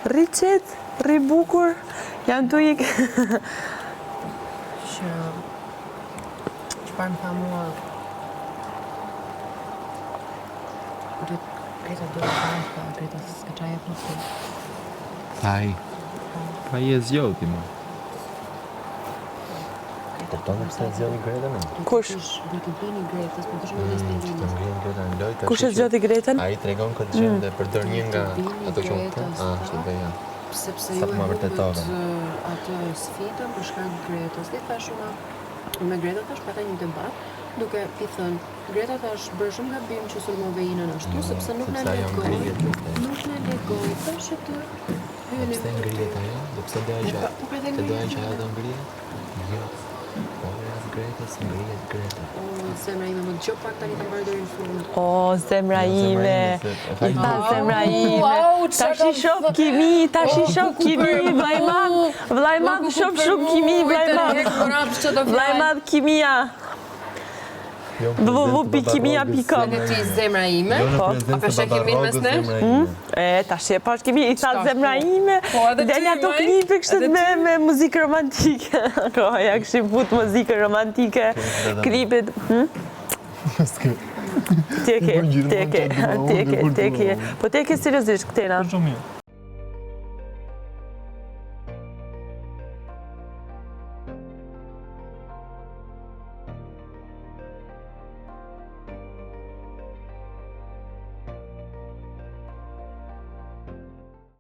Rri qet, rri bukur, jam tu ik. Çfarë më tha mua? Greta do të bëj, pa Greta s'ka çaj apo ti. Ai. Pa je zgjodhi më. Kupton pse zgjodhi Gretën? Kush? Do të bëni Gretës, po të shkojmë në Të ngrihen Greta në lojë. Kush e zgjodhi Gretën? Ai tregon këtë gjë dhe përdor një nga ato që unë them. Ç'do bëja. Sepse Sa të më vërtetove. atë sfidën për shkak të Gretës. Dhe thash me Greta thash pata një debat, duke i thënë Greta thash bërë shumë gabim që sulmove Inën ashtu, sepse nuk na legoi. Nuk na legoi. Thash atë hyeni. Pse ngrihet ajo? Do pse doja që të doja që ajo të ngrihet? Jo. Po as Gretës ngrihet Greta. Zemra ime më dëgjoj pak tani të mbaroj deri në fund. O, zemra ime, i tha zemra ime, tash i shoh kimi, vlaj madh shoh shumë kimi, vlaj madh kimia. www.kimia.com. Ti zemra ime, apo shekimin mes nesh? Tash e pash kimi, i tha zemra ime, delja ato klipe kështu me muzikë romantike. Ja kështu fut muzikë romantike, klipet. Teke. Po teke seriozisht këtena. Shumë mirë.